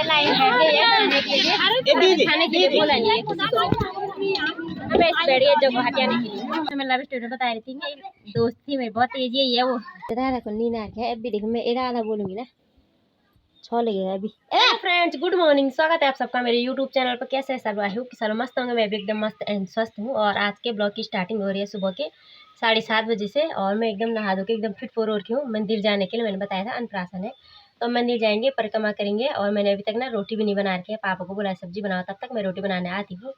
Line बैठ गई है खाने के लिए, खाने के लिए बोला नहीं है किसी को। हमें इस बैठ गए जो हटियाने के लिए। मैं लव स्टोरी बता रही थी कि दोस्त थी मेरी बहुत तेजी है वो दादा को नींद आ गया। अभी देखो मैं इधर आधा बोलूंगी ना छो लगेगा अभी। फ्रेंड्स गुड मॉर्निंग, स्वागत है आप सबका मेरे यूट्यूब चैनल पर। कैसे है सब? आई होप कि सब मस्त होंगे। मैं भी एकदम मस्त एंड स्वस्थ हूँ। और आज के ब्लॉग की स्टार्टिंग हो रही है सुबह के 7:30 बजे से। और मैं एकदम नहा धो के एकदम फिट फोर हो रही हूँ मंदिर जाने के लिए। मैंने बताया था अन्नप्राशन है तो मंदिर जाएंगे, परिक्रमा करेंगे। और मैंने अभी तक ना रोटी भी नहीं बना रखी है, पापा को बोला सब्जी बनाओ, तब तक मैं रोटी बनाने आती हूँ।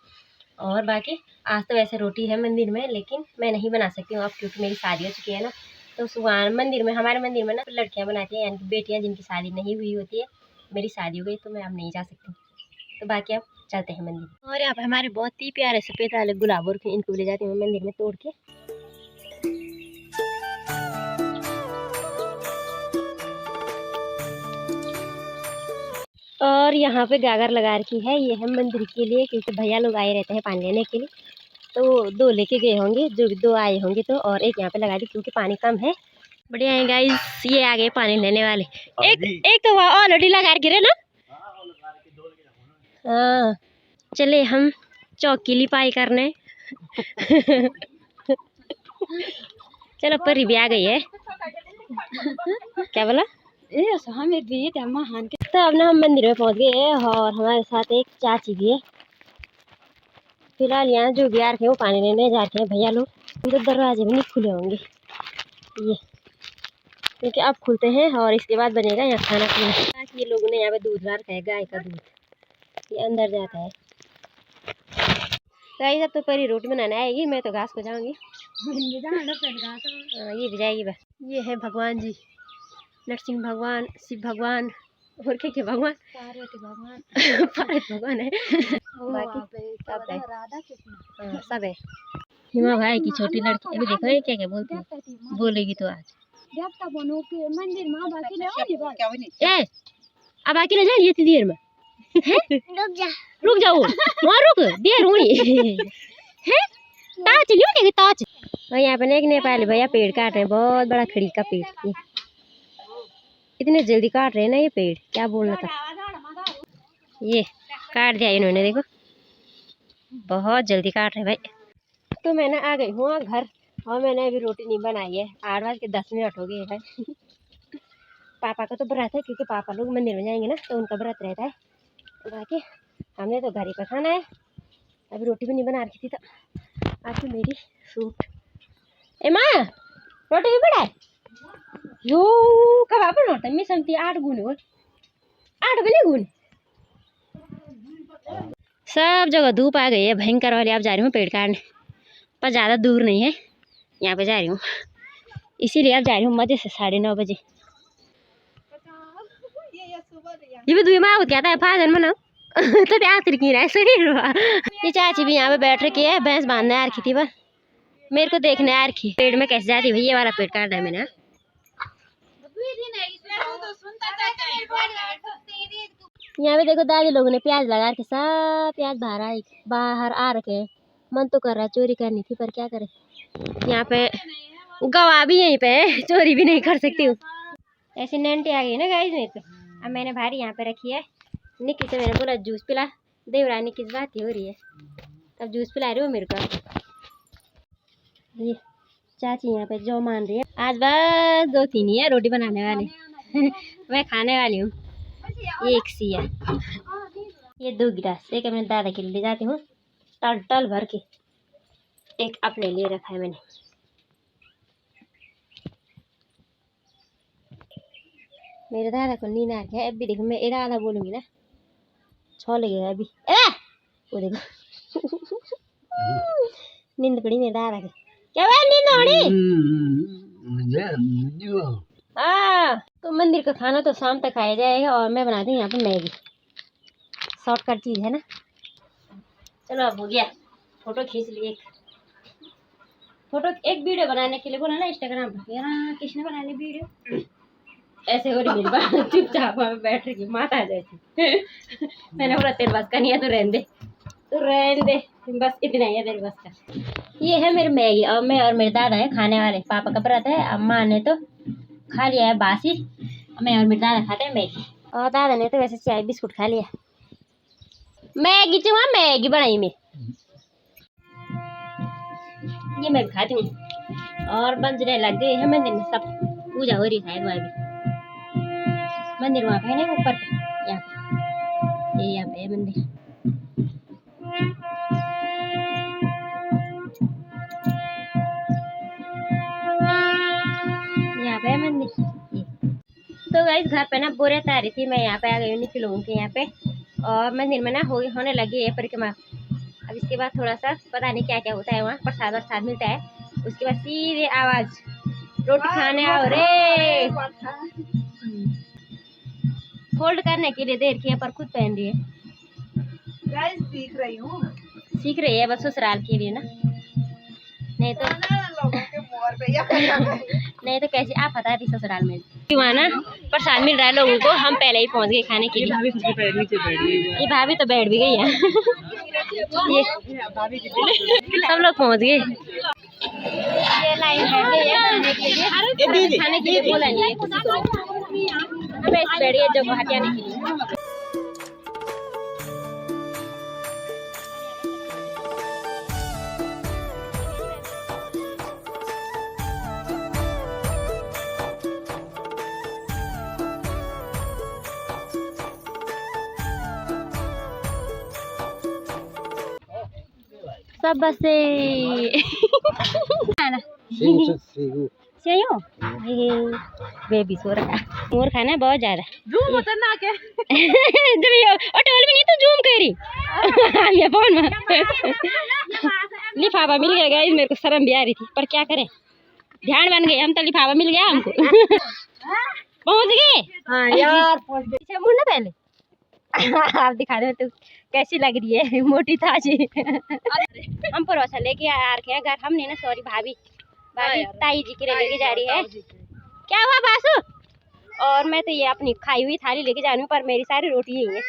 और बाकी आज तो वैसे रोटी है मंदिर में, लेकिन मैं नहीं बना सकती हूँ अब क्योंकि मेरी शादी हो चुकी है ना। तो सुबह मंदिर में, हमारे मंदिर में ना लड़कियाँ बनाती हैं, यानी कि बेटियाँ जिनकी शादी नहीं हुई होती है। मेरी शादी हो गई तो मैं अब नहीं जा सकती। तो बाकी अब चलते हैं मंदिर। और यहाँ पे हमारे बहुत ही प्यारे सफेद वाले गुलाब और इनको ले जाती हूँ मंदिर में तोड़ के। और यहाँ पे गागर लगा रखी है, ये है मंदिर के लिए क्योंकि भैया लोग आए रहते हैं पानी लेने के लिए। तो 2 लेके गए होंगे, जो 2 आए होंगे तो, और एक यहाँ पे लगा दी क्योंकि पानी कम है। बढ़िया है गाइस, ये आ गए पानी लेने वाले। एक तो वहाँ ऑलरेडी लगा गिरे ना। हाँ चले हम चौकी लिपाई करने। चलो परी भी आ गई है। क्या बोला? हमें भी तो अब ना हम मंदिर में पहुंच गए हैं और हमारे साथ एक चाची भी है। फिलहाल यहाँ जो भी आ रखे हैं वो पानी लेने जा रहे हैं भैया लोग। उनके दरवाजे भी नहीं खुले होंगे ये, क्योंकि अब खुलते हैं और इसके बाद बनेगा यहाँ खाना पीना। ये लोगों ने यहाँ पे दूध ला रखा है, गाय का दूध, ये अंदर जाता है। गाइस अब तो परी रोटी बनाने आएगी, मैं तो घास को जाऊंगी। ये भी जाएगी बस। ये है भगवान जी, नरसिंह भगवान, शिव भगवान और क्या भगवान, पार्वती भगवान। पार्वती भगवान है बाकी सब है। हिमा भाई की छोटी लड़की अभी देखो ये क्या क्या बोलती है, बोलेगी तो आज मंदिर में अब आके ले जाइए इतनी देर में। रुक जाओ वहाँ रुक देर हुई है ताच लियो ताच। और यहाँ पे एक नेपाली भैया पेड़ काट रहे हैं, बहुत बड़ा खड़ी का पेड़। इतने जल्दी काट रहे हैं ना ये पेड़, क्या बोलना था। ये काट दिया इन्होंने, देखो बहुत जल्दी काट रहे भाई। तो मैं ना आ गई हूँ घर और मैंने अभी रोटी नहीं बनाई है। 8:10 हो गए हैं। पापा का तो व्रत है क्योंकि पापा लोग मंदिर में जाएंगे ना तो उनका व्रत रहता है। बाकी हमने तो घर ही पर खाना है। अभी रोटी भी नहीं बना रखी थी तो आके मेरी सूट ए माँ रोटी भी बना यो कब आप बनता मैं समझती 8 गुने और 8 बजे गुने सब जगह धूप आ गई है भयंकर वाली। आप जा रही हूँ पेड़ काटने, पर ज़्यादा दूर नहीं है, यहाँ पे जा रही हूँ इसीलिए अब जा रही हूँ मजे से 9:30 बजे। ये भी दुई माँ क्या था फाजन मना तो आखिर की रहा है। ये चाची भी यहाँ पे बैठ रखी है, भैंस बांधने आ रखी थी बस मेरे को देखने आ रखी। पेड़ में कैसे जाती भैया वाला पेड़ काट रहा है मैंने। यहाँ पे देखो दादी लोगों ने प्याज लगा के सब प्याज बाहर आ रखे। मन तो कर रहा है चोरी करनी थी पर क्या करे, यहाँ पे गवाह भी यहीं पे है, चोरी भी नहीं कर सकती हूँ। ऐसी नंटी आ गई ना गाइस में। तो अब मैंने भारी यहाँ पे रखी है। निक्की से मैंने बोला जूस पिला, देवरानी की बात ही हो रही है, तब जूस पिला रही हो मेरे को। ये चाची यहाँ पे जो मान रही है। आज बस 2-3 ही है रोटी बनाने वाली। मैं खाने वाली हूँ। ये एक सी है, ये 2 गिलास, एक अपने दादा के लिए ले जाती हूँ टल भर के, एक अपने लिए रखा है मैंने। मेरे दादा को नींद आ गया अभी देखो मैं एड़ा आधा बोलूंगी ना छो लगेगा अभी। वो देखो नींद पड़ी मेरे दादा की। क्या हुआ नींद हाँ तो मंदिर का खाना तो शाम तक खाया जाएगा और मैं बनाती हूँ यहाँ पे मैगी, शॉर्टकट चीज़ है ना। चलो अब हो गया, फोटो खींच लिए। एक वीडियो बनाने के लिए बोला ना इंस्टाग्राम पर, यार किसने बना ली वीडियो ऐसे हो रही मेरी बात। चुपचाप बैठ रही माता जैसी। मैंने बोला तेरे बस का नहीं है तो रहने दे, बस इतना ही है तेरे बस का। ये है मेरी मैगी और मैं और मेरे दादा है खाने वाले। पापा का व्रत है, अम्मा ने तो खा लिया है बासी, मैं और मेरे दादा खाते हैं मैगी। और दादा ने तो वैसे चाय बिस्कुट खा लिया। मैगी चुआ मैगी बनाई मैं, ये मैं भी खाती हूँ। और बंजने लग गए हैं मंदिर में, सब पूजा हो रही है शायद वहाँ भी। मंदिर वहाँ पे है ना ऊपर, यहाँ पे ये यहाँ पे है मंदिर। यहाँ पे है मंदिर। तो गाइस घर पे ना बोरे आ रही थी, मैं यहाँ पे आ गई हूँ निखिल लोगों के यहाँ पे। और मंदिर में ना होने लगी है परिक्रमा। अब इसके बाद थोड़ा सा पता नहीं क्या क्या होता है, वहाँ प्रसाद वरसाद मिलता है। उसके बाद सीधे आवाज रोटी खाने आओ रे। फोल्ड करने के लिए देर किया पर खुद पहन रही है। सीख रही है बस ससुराल के लिए ना, नहीं तो कैसे आप बता दी ससुराल में वहाँ ना प्रसाद मिल रहा है लोगों को। हम पहले ही पहुँच गए खाने के लिए। ये भाभी तो बैठ भी गई है। ये सब लोग पहुँच गए। ये लाइन खाने के लिए बोला नहीं है किसी को, हमें बैठिए जब हटियाने के लिए। सब बस से बेबी सो रहा है। मोर खाना बहुत ज्यादा ऑटो भी नहीं तो जूम करी। लिफाफा मिल गया गाइस, मेरे को शर्म भी आ रही थी पर क्या करें, ध्यान बन गए हम तो। लिफाफा मिल गया हमको। पहुंच गए। हाँ यार पीछे मुड़ना पहले। आप दिखा दो तो कैसी लग रही है, मोटी ताजी। हम परोसा लेके आ रखे हैं घर। हमने ना सॉरी भाभी ताई जी के लिए लेके जा रही है। क्या हुआ बासु? और मैं तो ये अपनी खाई हुई थाली लेके जा रही हूँ, पर मेरी सारी रोटी यही है।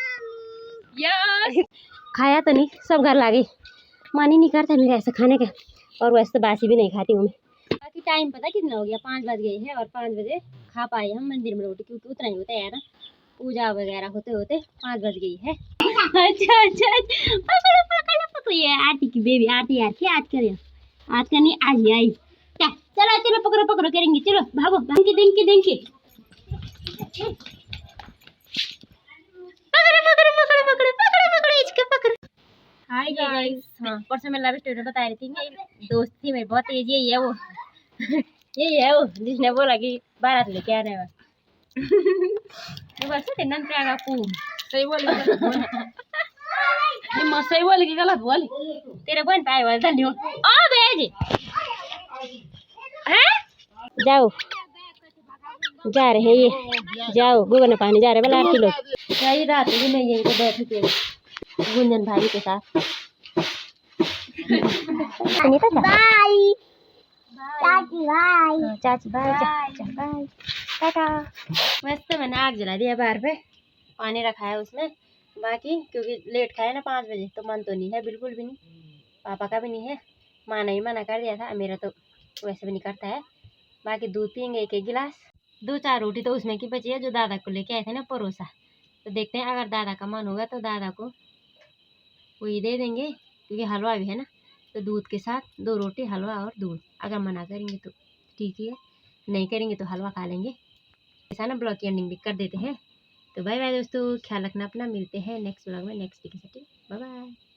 खाया तो नहीं, सब घर ला गई। मन ही नहीं करता मेरे ऐसा खाने का, और वैसे तो बासी भी नहीं खाती हूँ मैं। बाकी टाइम पता कितना हो गया, 5 बज गए हैं। और 5 बजे खा पाए हम मंदिर में रोटी, क्योंकि उतना ही होता है ना, पूजा वगैरह होते होते 5 बज गई है। अच्छा पकड़ो पकड़ो पकड़ो, ये आरती की बेबी। आरती यार क्या आज करे, आज का नहीं आज ही आई। चलो चलो पकड़ो पकड़ो करेंगे, चलो भागो। देंगे देंगे देंगे, पकड़ो पकड़ो पकड़ो पकड़ो पकड़ो पकड़ो इसको पकड़ो। हाय गाइस, हाँ परसों मैं लव स्टोरी बता रही थी। दोस्त थी मेरी बहुत तेज, यही है वो। यही है वो जिसने बोला कि बारात लेके आने में। बस नन प्यागा कू सही बोल सही बोल की गलत बोल। तेरे बहन पाए वाला धन्य ओ बेज हैं। जाओ जा रहे हैं ये, जाओ गोबर में पानी जा रहे वाला आरती लोग। सही रात भी नहीं यहीं पे बैठ के गुंजन भाई के साथ। बाय चाची बाय, चाची बाय, चाचा बाय, टाटा। वैसे मैंने आग जला दिया बाहर पे, पानी रखा है उसमें। बाकी क्योंकि लेट खाया ना 5 बजे, तो मन तो नहीं है बिल्कुल भी नहीं, पापा का भी नहीं है। माँ ने ही मना कर दिया था, मेरा तो वैसे भी नहीं करता है। बाकी दूध पियेंगे 1-1 गिलास। 2-4 रोटी तो उसमें की बची है, जो दादा को लेके आए थे ना परोसा। तो देखते हैं अगर दादा का मन होगा तो दादा को वही दे देंगे, क्योंकि हलवा भी है ना। तो दूध के साथ 2 रोटी हलवा और दूध। अगर मना करेंगे तो ठीक ही है, नहीं करेंगे तो हलवा खा लेंगे। ऐसा ना ब्लॉग की एंडिंग भी कर देते हैं। तो बाय बाय दोस्तों, ख्याल रखना अपना। मिलते हैं नेक्स्ट ब्लॉग में नेक्स्ट डे के साथ। Bye bye.